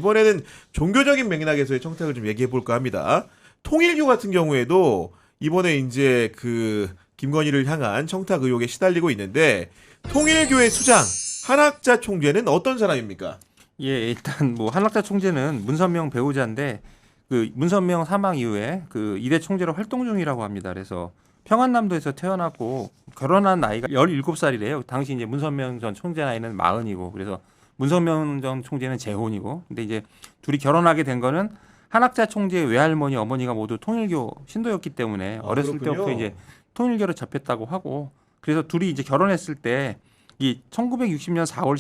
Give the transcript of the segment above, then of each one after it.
이번에는 종교적인 맥락에서의 청탁을 좀 얘기해 볼까 합니다. 통일교 같은 경우에도 이번에 이제 그 김건희를 향한 청탁 의혹에 시달리고 있는데 통일교의 수장 한학자 총재는 어떤 사람입니까? 예, 일단 뭐 한학자 총재는 문선명 배우자인데 그 문선명 사망 이후에 그 이대 총재로 활동 중이라고 합니다. 그래서 평안남도에서 태어났고 결혼한 나이가 17살이래요. 당시 이제 문선명 전 총재 나이는 40이고 그래서 문선명 전 총재는 재혼이고 근데 이제 둘이 결혼하게 된 거는 한학자 총재의 외할머니 어머니가 모두 통일교 신도였기 때문에 어렸을 그렇군요. 때부터 이제 통일교를 접했다고 하고 그래서 둘이 이제 결혼했을 때 이 1960년 4월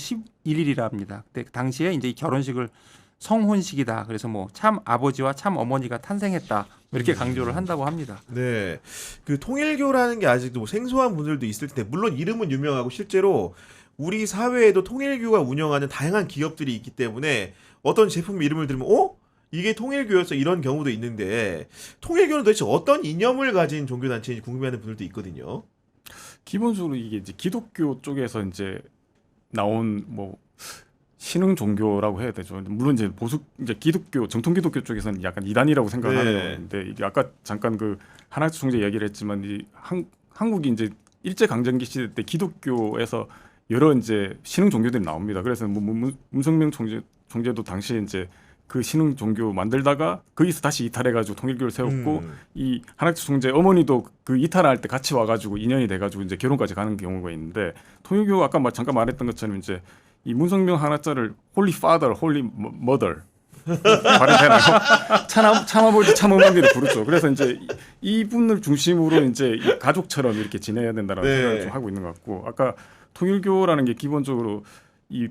11일이랍니다. 그때 당시에 이제 이 결혼식을 성혼식이다. 그래서 뭐 참 아버지와 참 어머니가 탄생했다. 이렇게 강조를 한다고 합니다. 네, 그 통일교라는 게 아직도 뭐 생소한 분들도 있을 텐데 물론 이름은 유명하고 실제로 우리 사회에도 통일교가 운영하는 다양한 기업들이 있기 때문에 어떤 제품 이름을 들으면 이게 통일교였어 이런 경우도 있는데 통일교는 도대체 어떤 이념을 가진 종교단체인지 궁금해하는 분들도 있거든요. 기본적으로 이게 이제 기독교 쪽에서 이제 나온 뭐 신흥 종교라고 해야 되죠. 물론 이제 보수 이제 기독교 정통 기독교 쪽에서는 약간 이단이라고 생각하는 네. 건데 이게 아까 잠깐 그 한학수 총재 얘기를 했지만 이 한국이 이제 일제 강점기 시대 때 기독교에서 여러 이제 신흥 종교들이 나옵니다. 그래서 문성명 총재도 당시에 이제 그 신흥 종교 만들다가 거기서 다시 이탈해가지고 통일교를 세웠고 이 한학수 총재 어머니도 그 이탈할 때 같이 와가지고 인연이 돼가지고 이제 결혼까지 가는 경우가 있는데 통일교 아까 잠깐 말했던 것처럼 이제 이 문성명 한학자를 홀리 파더, 홀리 머더 발음되나요? 참아볼지 참어만기를 부르죠. 그래서 이제 이분을 중심으로 이제 이 가족처럼 이렇게 지내야 된다라는 네. 생각을 좀 하고 있는 것 같고 아까 통일교라는 게 기본적으로 이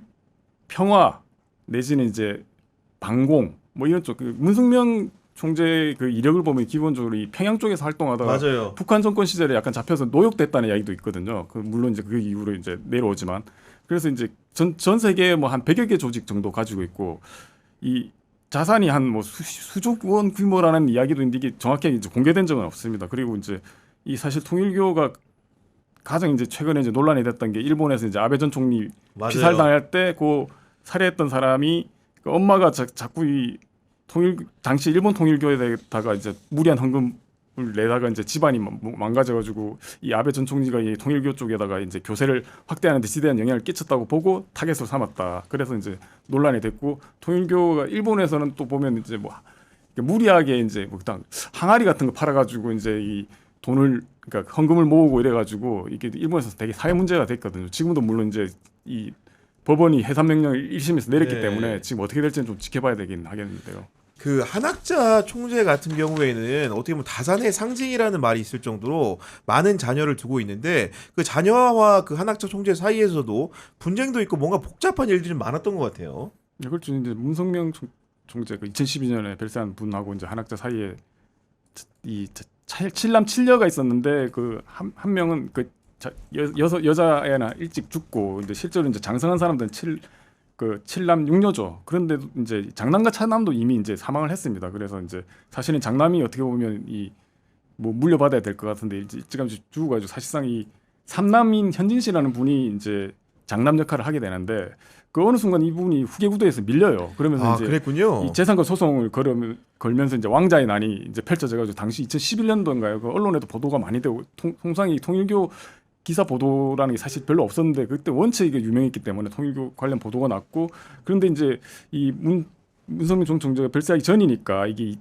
평화 내지는 이제 방공 뭐 이런 쪽 그 문승명 총재 그 이력을 보면 기본적으로 이 평양 쪽에서 활동하다가 맞아요. 북한 정권 시절에 약간 잡혀서 노역됐다는 이야기도 있거든요. 그 물론 이제 그 이후로 이제 내려오지만 그래서 이제 전 세계에 뭐 한 100여 개 조직 정도 가지고 있고 이 자산이 한 뭐 수조 원 규모라는 이야기도 있는데 이게 정확히 이제 공개된 적은 없습니다. 그리고 이제 이 사실 통일교가 가장 이제 최근에 이제 논란이 됐던 게 일본에서 이제 아베 전 총리 맞아요. 피살 당할 때 그 살해했던 사람이 그 엄마가 자꾸 이 당시 일본 통일교에다가 이제 무리한 헌금을 내다가 이제 집안이 망가져가지고 이 아베 전 총리가 이 통일교 쪽에다가 이제 교세를 확대하는 데 지대한 영향을 끼쳤다고 보고 타겟으로 삼았다. 그래서 이제 논란이 됐고 통일교가 일본에서는 또 보면 이제 뭐 무리하게 이제 뭐 항아리 같은 거 팔아가지고 이제 이 돈을 그러니까 헌금을 모으고 이래가지고 이게 일본에서 되게 사회 문제가 됐거든요. 지금도 물론 이제 이 법원이 해산 명령을 1심에서 내렸기 네. 때문에 지금 어떻게 될지는 좀 지켜봐야 되긴 하겠는데요. 그 한학자 총재 같은 경우에는 어떻게 보면 다산의 상징이라는 말이 있을 정도로 많은 자녀를 두고 있는데 그 자녀와 그 한학자 총재 사이에서도 분쟁도 있고 뭔가 복잡한 일들이 좀 많았던 것 같아요. 그렇죠. 이제 문성명 총재 그 2012년에 별세한 분하고 이제 한학자 사이에 이 칠남 칠녀가 있었는데 그 한 명은 그 여자애나 일찍 죽고 이제 실제로 이제 장성한 사람들은 칠남 육녀죠. 그런데 이제 장남과 차남도 이미 이제 사망을 했습니다. 그래서 이제 사실은 장남이 어떻게 보면 이 뭐 물려받아야 될 것 같은데 일찌감치 죽어가지고 사실상 이 삼남인 현진 씨라는 분이 이제 장남 역할을 하게 되는데 그 어느 순간 이분이 후계 구도에서 밀려요. 그러면서 이제 그랬군요. 이 재산권 소송을 걸면서 이제 왕자의 난이 이제 펼쳐져가지고 당시 2011년도인가요? 그 언론에도 보도가 많이 되고 통상 이 통일교 기사 보도라는 게 사실 별로 없었는데 그때 원체 이게 유명했기 때문에 통일교 관련 보도가 났고 그런데 이제 이 문성민 총재가 별세하기 전이니까 이게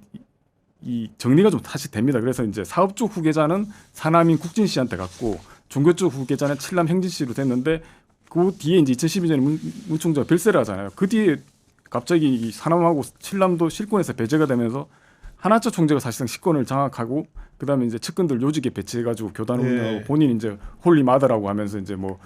이 정리가 좀 다시 됩니다. 그래서 이제 사업 쪽 후계자는 사남인 국진 씨한테 갔고 종교 쪽 후계자는 칠남 행진 씨로 됐는데 그 뒤에 이제 2012년에 문 총재가 별세를 하잖아요. 그 뒤에 갑자기 이 사남하고 칠남도 실권에서 배제가 되면서 한학자 총재가 사실상 실권을 장악하고 그다음에 이제 측근들 요직에 배치해가지고 교단 운영하고 본인 이제 홀리 마더라고 하면서 이제 뭐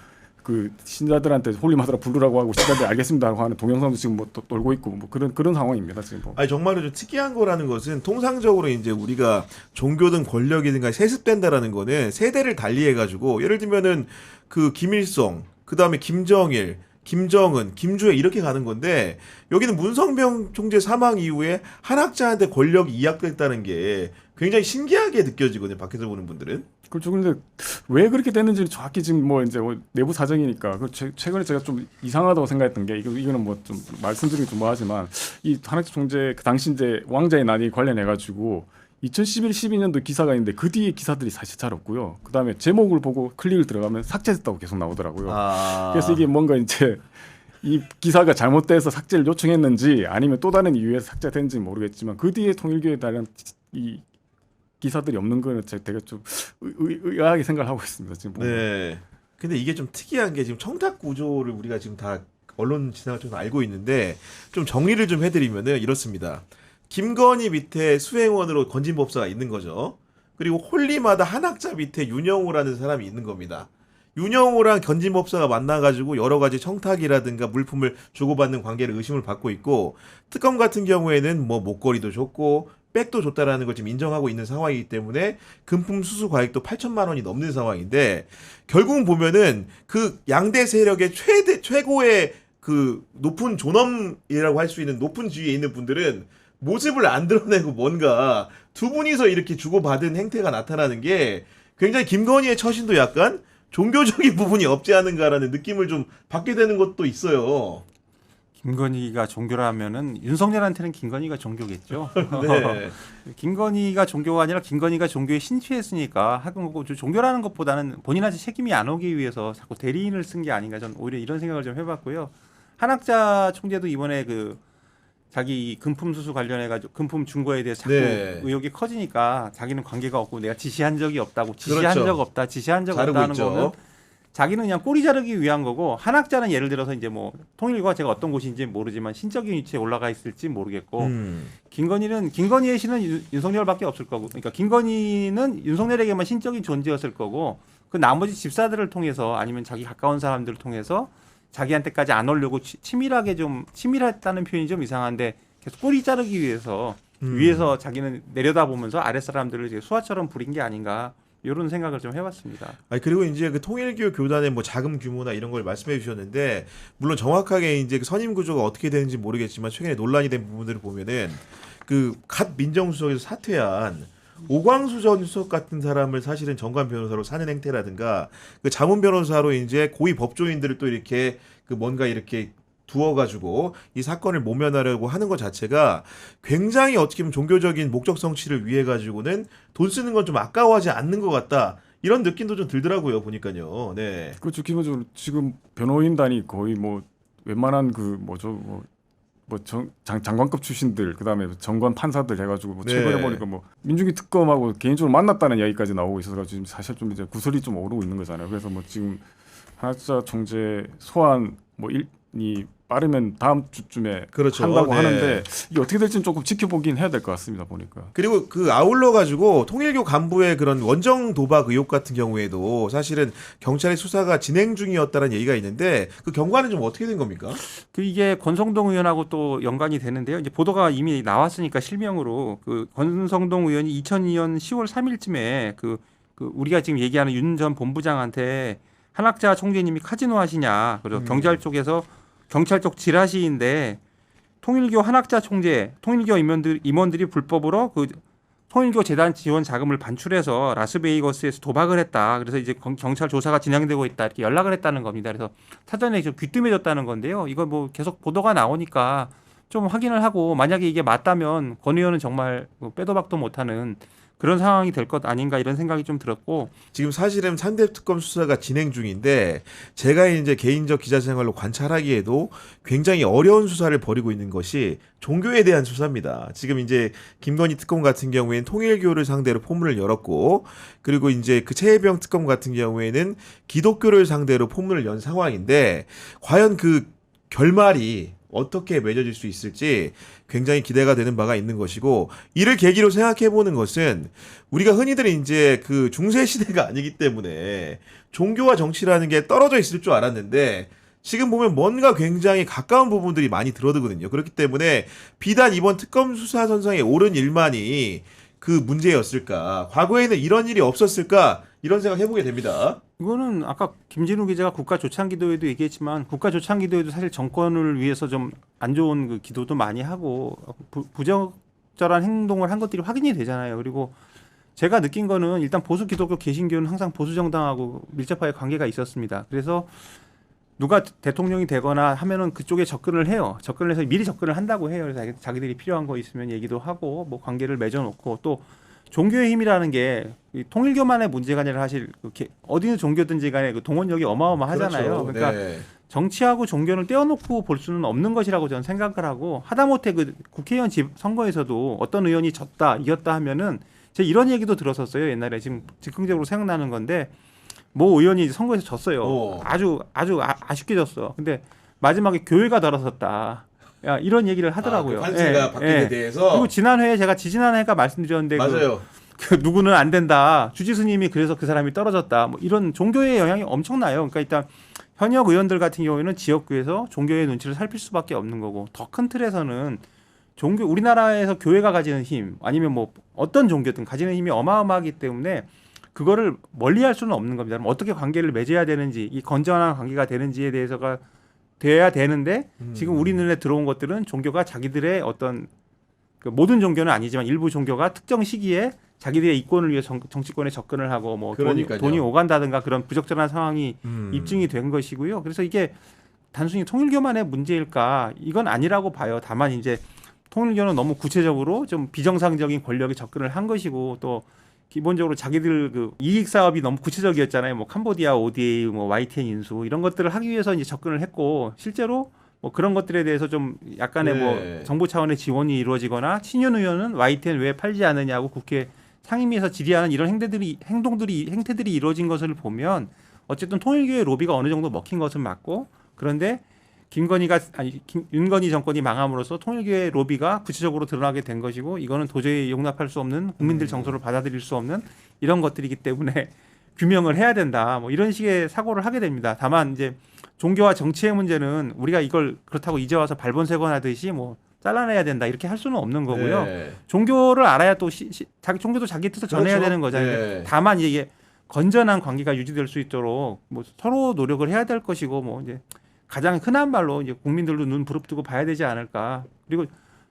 그 신자들한테 홀리 마더라 부르라고 하고 신자들 알겠습니다라고 하는 동영상도 지금 뭐 또 돌고 있고 뭐 그런 상황입니다 지금. 아니 정말로 좀 특이한 거라는 것은 통상적으로 이제 우리가 종교든 권력이든가 세습된다라는 거는 세대를 달리해가지고 예를 들면은 그 김일성, 그 다음에 김정일, 김정은, 김주혜 이렇게 가는 건데 여기는 문성병 총재 사망 이후에 한 학자한테 권력이 이약됐다는 게 굉장히 신기하게 느껴지거든요. 밖에서 보는 분들은. 그렇죠. 근데 왜 그렇게 됐는지 정확히 지금 뭐 이제 내부 사정이니까 최근에 제가 좀 이상하다고 생각했던 게 이거는 뭐 좀 말씀드리기 좀 뭐하지만 이 한학자 총재 그 당시 이제 왕자의 난이 관련해 가지고 2011, 12년도 기사가 있는데 그 뒤에 기사들이 사실 잘 없고요. 그 다음에 제목을 보고 클릭을 들어가면 삭제됐다고 계속 나오더라고요. 그래서 이게 뭔가 이제 이 기사가 잘못돼서 삭제를 요청했는지 아니면 또 다른 이유에서 삭제된지 모르겠지만 그 뒤에 통일교에 대한 이 기사들이 없는 거는 제가 되게 좀 의아하게 생각을 하고 있습니다. 지금 보면. 네. 근데 이게 좀 특이한 게 지금 청탁 구조를 우리가 지금 다 언론 지상을 통해서 알고 있는데 좀 정리를 좀 해드리면은 이렇습니다. 김건희 밑에 수행원으로 건진법사가 있는 거죠. 그리고 홀리마다 한학자 밑에 윤영호라는 사람이 있는 겁니다. 윤영호랑 건진법사가 만나가지고 여러 가지 청탁이라든가 물품을 주고받는 관계를 의심을 받고 있고 특검 같은 경우에는 뭐 목걸이도 줬고 백도 줬다라는 걸 지금 인정하고 있는 상황이기 때문에 금품 수수 과액도 8천만 원이 넘는 상황인데 결국은 보면은 그 양대 세력의 최고의 그 높은 존엄이라고 할 수 있는 높은 지위에 있는 분들은 모습을 안 드러내고 뭔가 두 분이서 이렇게 주고받은 행태가 나타나는 게 굉장히 김건희의 처신도 약간 종교적인 부분이 없지 않은가라는 느낌을 좀 받게 되는 것도 있어요. 김건희가 종교라면은 윤석열한테는 김건희가 종교겠죠. 네. 김건희가 종교가 아니라 김건희가 종교에 신취했으니까 하여간 종교라는 것보다는 본인한테 책임이 안 오기 위해서 자꾸 대리인을 쓴 게 아닌가 저는 오히려 이런 생각을 좀 해봤고요. 한학자 총재도 이번에 그 자기 금품 수수 관련해 가지고 금품 준 거에 대해서 자꾸 네. 의혹이 커지니까 자기는 관계가 없고 내가 지시한 적이 없다고 지시한 그렇죠. 적 없다 지시한 적 자르고 없다는 있죠. 거는 자기는 그냥 꼬리 자르기 위한 거고 한학자는 예를 들어서 이제 뭐 통일과 제가 어떤 곳인지 모르지만 신적인 위치에 올라가 있을지 모르겠고 김건희의 신은 윤석열밖에 없을 거고 그러니까 김건희는 윤석열에게만 신적인 존재였을 거고 그 나머지 집사들을 통해서 아니면 자기 가까운 사람들을 통해서 자기한테까지 안 오려고 치밀하게 좀 치밀했다는 표현이 좀 이상한데 계속 꼬리 자르기 위해서 위에서 자기는 내려다보면서 아랫 사람들을 이제 수화처럼 부린 게 아닌가 이런 생각을 좀 해봤습니다. 아니 그리고 이제 그 통일교 교단의 뭐 자금 규모나 이런 걸 말씀해 주셨는데 물론 정확하게 이제 그 선임 구조가 어떻게 되는지 모르겠지만 최근에 논란이 된 부분들을 보면은 그 갓 민정수석에서 사퇴한 오광수 전 수석 같은 사람을 사실은 정관 변호사로 사는 행태라든가 그 자문 변호사로 이제 고위 법조인들을 또 이렇게 그 뭔가 이렇게 두어가지고 이 사건을 모면하려고 하는 것 자체가 굉장히 어떻게 보면 종교적인 목적 성취를 위해 가지고는 돈 쓰는 건 좀 아까워하지 않는 것 같다. 이런 느낌도 좀 들더라고요. 보니까요. 네. 그렇죠. 기본적으로 지금 변호인단이 거의 뭐 웬만한 그 뭐죠 장관급 출신들 그다음에 정관 판사들 해가지고 뭐 네. 최근에 보니까 뭐 민중기 특검하고 개인적으로 만났다는 이야기까지 나오고 있어서 지금 사실 좀 이제 구설이 좀 오르고 있는 거잖아요. 그래서 뭐 지금 한학자 총재 소환 뭐 일이 빠르면 다음 주쯤에 그렇죠. 한다고 네. 하는데 이게 어떻게 될지는 조금 지켜보긴 해야 될 것 같습니다. 보니까. 그리고 그 아울러 가지고 통일교 간부의 그런 원정 도박 의혹 같은 경우에도 사실은 경찰의 수사가 진행 중이었다는 얘기가 있는데 그 경과는 좀 어떻게 된 겁니까? 그 이게 권성동 의원하고 또 연관이 되는데요. 이제 보도가 이미 나왔으니까 실명으로 그 권성동 의원이 2002년 10월 3일쯤에 그 우리가 지금 얘기하는 윤 전 본부장한테 한학자 총재님이 카지노 하시냐. 그래서 경찰 쪽 지라시인데 통일교 한학자 총재, 통일교 임원들이 불법으로 그 통일교 재단 지원 자금을 반출해서 라스베이거스에서 도박을 했다. 그래서 이제 경찰 조사가 진행되고 있다. 이렇게 연락을 했다는 겁니다. 그래서 사전에 좀 귀뜸해졌다는 건데요. 이거 뭐 계속 보도가 나오니까 좀 확인을 하고 만약에 이게 맞다면 권 의원은 정말 빼도 박도 못하는 그런 상황이 될 것 아닌가 이런 생각이 좀 들었고 지금 사실은 상대 특검 수사가 진행 중인데 제가 이제 개인적 기자 생활로 관찰하기에도 굉장히 어려운 수사를 벌이고 있는 것이 종교에 대한 수사입니다. 지금 이제 김건희 특검 같은 경우에는 통일교를 상대로 포문을 열었고 그리고 이제 그 최혜병 특검 같은 경우에는 기독교를 상대로 포문을 연 상황인데 과연 그 결말이 어떻게 맺어질 수 있을지 굉장히 기대가 되는 바가 있는 것이고 이를 계기로 생각해 보는 것은 우리가 흔히들 이제 그 중세 시대가 아니기 때문에 종교와 정치라는 게 떨어져 있을 줄 알았는데 지금 보면 뭔가 굉장히 가까운 부분들이 많이 들어오거든요. 그렇기 때문에 비단 이번 특검 수사 선상에 오른 일만이 그 문제였을까? 과거에는 이런 일이 없었을까? 이런 생각 해보게 됩니다. 이거는 아까 김진우 기자가 국가 조창 기도회도 얘기했지만 국가 조창 기도회도 사실 정권을 위해서 좀 안 좋은 그 기도도 많이 하고 부적절한 행동을 한 것들이 확인이 되잖아요. 그리고 제가 느낀 거는 일단 보수 기독교 개신교는 항상 보수 정당하고 밀접하게 관계가 있었습니다. 그래서 누가 대통령이 되거나 하면은 그쪽에 접근을 해요. 접근을 해서 미리 접근을 한다고 해요. 그래서 자기들이 필요한 거 있으면 얘기도 하고 뭐 관계를 맺어놓고 또 종교의 힘이라는 게 이 통일교만의 문제가 아니라 사실 어디 있는 종교든지 간에 그 동원력이 어마어마하잖아요. 그렇죠. 그러니까 네. 정치하고 종교를 떼어놓고 볼 수는 없는 것이라고 저는 생각을 하고 하다못해 그 국회의원 선거에서도 어떤 의원이 졌다 이겼다 하면은 제가 이런 얘기도 들었었어요. 옛날에 지금 즉흥적으로 생각나는 건데 모 의원이 선거에서 졌어요. 아주 아쉽게 졌어. 근데 마지막에 교회가 들어섰다. 야, 이런 얘기를 하더라고요. 그 판세가 바뀐 데 대해서. 그리고 지난해에 제가 지지난해가 말씀드렸는데 맞아요. 그 누구는 안 된다. 주지스님이 그래서 그 사람이 떨어졌다. 뭐 이런 종교의 영향이 엄청나요. 그러니까 일단 현역 의원들 같은 경우에는 지역구에서 종교의 눈치를 살필 수밖에 없는 거고 더 큰 틀에서는 종교 우리나라에서 교회가 가지는 힘 아니면 뭐 어떤 종교든 가지는 힘이 어마어마하기 때문에 그거를 멀리할 수는 없는 겁니다. 그럼 어떻게 관계를 맺어야 되는지 이 건전한 관계가 되는지에 대해서가 돼야 되는데 지금 우리 눈에 들어온 것들은 종교가 자기들의 어떤 그 모든 종교는 아니지만 일부 종교가 특정 시기에 자기들의 이권을 위해 정치권에 접근을 하고 뭐 돈이 오간다든가 그런 부적절한 상황이 입증이 된 것이고요. 그래서 이게 단순히 통일교만의 문제일까? 이건 아니라고 봐요. 다만 이제 통일교는 너무 구체적으로 좀 비정상적인 권력에 접근을 한 것이고 또 기본적으로 자기들 그 이익 사업이 너무 구체적이었잖아요. 뭐 캄보디아 ODA, 뭐 YTN 인수 이런 것들을 하기 위해서 이제 접근을 했고 실제로 뭐 그런 것들에 대해서 좀 약간의 뭐 정부 차원의 지원이 이루어지거나 친윤 의원은 YTN 왜 팔지 않느냐고 국회 상임위에서 질의하는 이런 행태들이 이루어진 것을 보면 어쨌든 통일교의 로비가 어느 정도 먹힌 것은 맞고 그런데 윤건희 정권이 망함으로써 통일교의 로비가 구체적으로 드러나게 된 것이고 이거는 도저히 용납할 수 없는 국민들 정서를 받아들일 수 없는 이런 것들이기 때문에 규명을 해야 된다. 뭐 이런 식의 사고를 하게 됩니다. 다만 이제 종교와 정치의 문제는 우리가 이걸 그렇다고 이제 와서 발본색원하듯이 뭐 잘라내야 된다 이렇게 할 수는 없는 거고요. 네. 종교를 알아야 또 자기 종교도 자기 뜻을 전해야 되는 거잖아요. 네. 다만 이게 건전한 관계가 유지될 수 있도록 뭐 서로 노력을 해야 될 것이고 뭐 이제 가장 흔한 말로 이제 국민들도 눈 부릅뜨고 봐야 되지 않을까. 그리고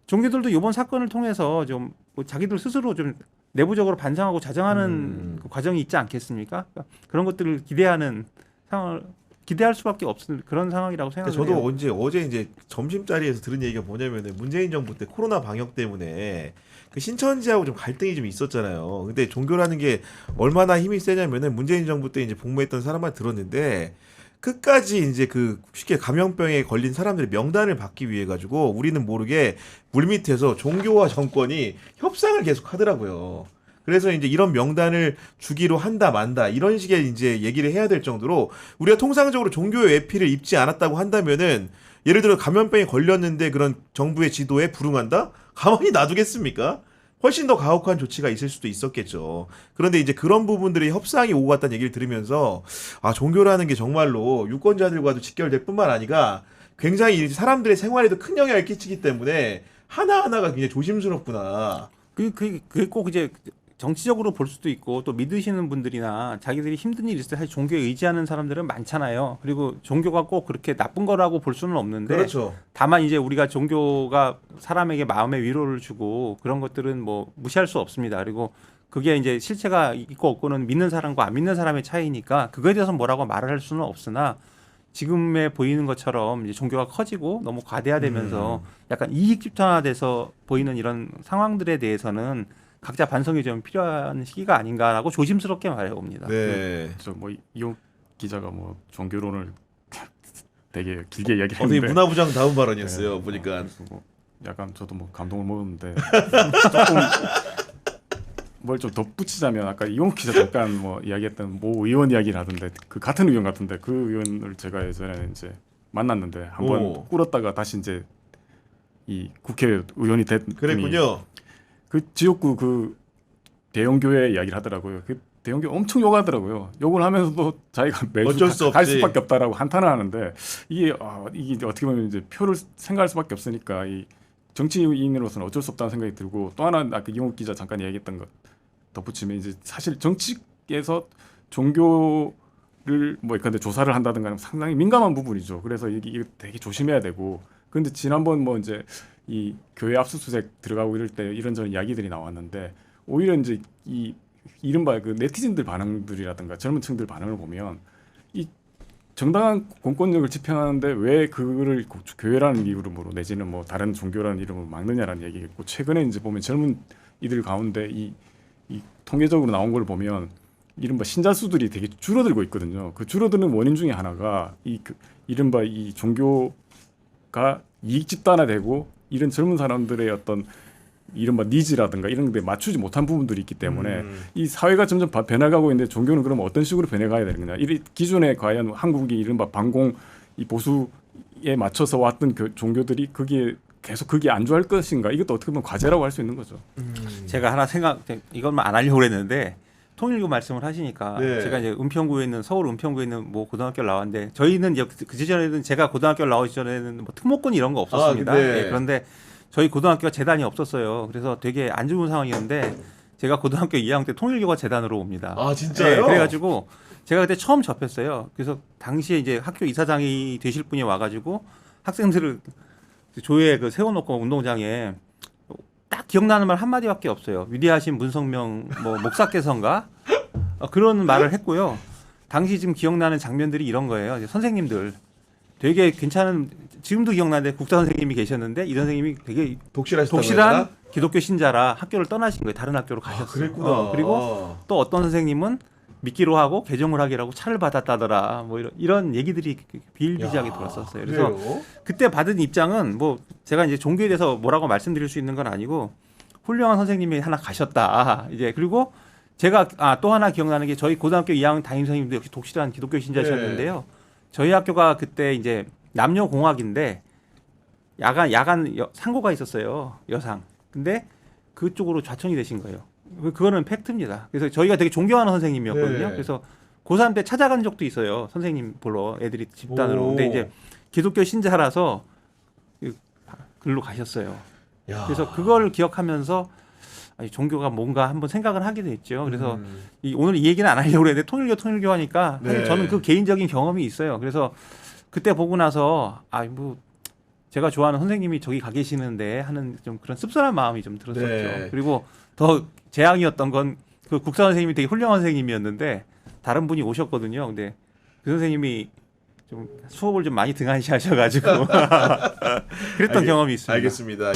종교들도 이번 사건을 통해서 좀뭐 자기들 스스로 좀 내부적으로 반성하고 자정하는 그 과정이 있지 않겠습니까? 그러니까 그런 것들을 기대하는 상황을 기대할 수밖에 없는 그런 상황이라고 생각해요. 저도 어제 이제 점심자리에서 들은 얘기가 뭐냐면은 문재인 정부 때 코로나 방역 때문에 그 신천지하고 좀 갈등이 좀 있었잖아요. 근데 종교라는 게 얼마나 힘이 세냐면은 문재인 정부 때 이제 복무했던 사람한테 들었는데 끝까지 이제 그 쉽게 감염병에 걸린 사람들의 명단을 받기 위해 가지고 우리는 모르게 물밑에서 종교와 정권이 협상을 계속 하더라고요. 그래서 이제 이런 명단을 주기로 한다 만다 이런 식의 이제 얘기를 해야 될 정도로 우리가 통상적으로 종교의 외피를 입지 않았다고 한다면은 예를 들어 감염병에 걸렸는데 그런 정부의 지도에 불응한다? 가만히 놔두겠습니까? 훨씬 더 가혹한 조치가 있을 수도 있었겠죠. 그런데 이제 그런 부분들의 협상이 오고 갔다는 얘기를 들으면서 아 종교라는 게 정말로 유권자들과도 직결될 뿐만 아니라 굉장히 사람들의 생활에도 큰 영향을 끼치기 때문에 하나하나가 굉장히 조심스럽구나. 그게 꼭 이제 정치적으로 볼 수도 있고 또 믿으시는 분들이나 자기들이 힘든 일 있을 때 사실 종교에 의지하는 사람들은 많잖아요. 그리고 종교가 꼭 그렇게 나쁜 거라고 볼 수는 없는데 그렇죠. 다만 이제 우리가 종교가 사람에게 마음의 위로를 주고 그런 것들은 뭐 무시할 수 없습니다. 그리고 그게 이제 실체가 있고 없고는 믿는 사람과 안 믿는 사람의 차이니까 그거에 대해서 뭐라고 말을 할 수는 없으나 지금에 보이는 것처럼 이제 종교가 커지고 너무 과대화되면서 약간 이익 집단화돼서 보이는 이런 상황들에 대해서는 각자 반성이 좀 필요한 시기가 아닌가라고 조심스럽게 말해봅니다. 네. 뭐 이용 기자가 뭐 종교론을 되게 길게 되게 이야기했는데 문화부장 다운 발언이었어요. 네, 보니까. 뭐 약간 저도 뭐 감동을 먹었는데 조금 뭘 좀 덧붙이자면 아까 이용 기자 잠깐 뭐 이야기했던 모 의원 이야기를 하던데 그 같은 의원 같은데 그 의원을 제가 예전에 이제 만났는데 한번 꿇었다가 다시 이제 이 국회의원이 됐 그랬군요. 그 지역구 그 대형교회 이야기를 하더라고요. 그 대형교회 엄청 욕하더라고요. 욕을 하면서도 자기가 매주 어쩔 수 갈 없지. 수밖에 없다라고 한탄을 하는데 이게 어떻게 보면 이제 표를 생각할 수밖에 없으니까 이 정치인으로서는 어쩔 수 없다는 생각이 들고 또 하나 아까 이용욱 기자 잠깐 이야기했던 것 덧붙이면 이제 사실 정치에서 종교 뭐 근데 조사를 한다든가 하면 상당히 민감한 부분이죠. 그래서 이게 되게 조심해야 되고. 근데 지난번 뭐 이제 이 교회 압수수색 들어가고 이럴 때 이런저런 이야기들이 나왔는데 오히려 이제 이 이른바 그 네티즌들 반응들이라든가 젊은 층들 반응을 보면 이 정당한 공권력을 집행하는데 왜 그거를 교회라는 이름으로 내지는 뭐 다른 종교라는 이름으로 막느냐라는 얘기겠고, 최근에 이제 보면 젊은 이들 가운데 이 통계적으로 나온 걸 보면 이른바 신자 수들이 되게 줄어들고 있거든요. 그 줄어드는 원인 중에 하나가 이른바 이 종교가 이익 집단화되고 이런 젊은 사람들의 어떤 이른바 니즈라든가 이런 데 맞추지 못한 부분들이 있기 때문에 이 사회가 점점 변해가고 있는데 종교는 그럼 어떤 식으로 변해가야 되는 거냐. 이 기존에 과연 한국이 이른바 반공 이 보수에 맞춰서 왔던 종교들이 거기에 계속 그게 안주할 것인가, 이것도 어떻게 보면 과제라고 할 수 있는 거죠. 제가 하나 이것만 안 하려고 그랬는데 통일교 말씀을 하시니까 네. 제가 이제 은평구에 있는 서울 은평구에 있는 뭐 고등학교를 나왔는데 저희는 이제 그 전에는 제가 고등학교를 나오기 전에는 뭐 특목고는 이런 거 없었습니다. 네. 예, 그런데 저희 고등학교가 재단이 없었어요. 그래서 되게 안 좋은 상황이었는데 제가 고등학교 2학년 때 통일교가 재단으로 옵니다. 아 진짜요? 네, 그래가지고 제가 그때 처음 접했어요. 그래서 당시에 이제 학교 이사장이 되실 분이 와가지고 학생들을 조에 그 세워놓고 운동장에 딱 기억나는 말 한마디밖에 없어요. 위대하신 문성명 뭐 목사께서인가 그런 말을 했고요. 당시 지금 기억나는 장면들이 이런 거예요. 이제 선생님들 되게 괜찮은, 지금도 기억나는데 국사 선생님이 계셨는데 이 선생님이 되게 독실한 기독교 신자라 학교를 떠나신 거예요. 다른 학교로 가셨어요. 그랬구나. 그리고 또 어떤 선생님은 믿기로 하고 개종을 하기라고 차를 받았다더라. 뭐 이런 얘기들이 비일비재하게 들었었어요. 그래서 그래요? 그때 받은 입장은 뭐 제가 이제 종교에 대해서 뭐라고 말씀드릴 수 있는 건 아니고 훌륭한 선생님이 하나 가셨다. 이제 그리고 제가 또 하나 기억나는 게 저희 고등학교 2학년 담임 선생님도 역시 독실한 기독교 신자셨는데요. 저희 학교가 그때 이제 남녀 공학인데 야간 상고가 있었어요. 여상. 근데 그쪽으로 좌천이 되신 거예요. 그거는 팩트입니다. 그래서 저희가 되게 존경하는 선생님이었거든요. 네. 그래서 고3 때 찾아간 적도 있어요. 선생님 보러 애들이 집단으로. 근데 이제 기독교 신자라서 글로 가셨어요. 야. 그래서 그걸 기억하면서 아니, 종교가 뭔가 한번 생각을 하게 됐죠. 그래서 오늘 이 얘기는 안 하려고 했는데 통일교 하니까 사실 네. 저는 그 개인적인 경험이 있어요. 그래서 그때 보고 나서 뭐 제가 좋아하는 선생님이 저기 가 계시는데 하는 좀 그런 씁쓸한 마음이 좀 들었었죠. 네. 그리고 더 재앙이었던 건 그 국사 선생님이 되게 훌륭한 선생님이었는데 다른 분이 오셨거든요. 근데 그 선생님이 좀 수업을 좀 많이 등한시하셔가지고 그랬던 경험이 있습니다. 알겠습니다.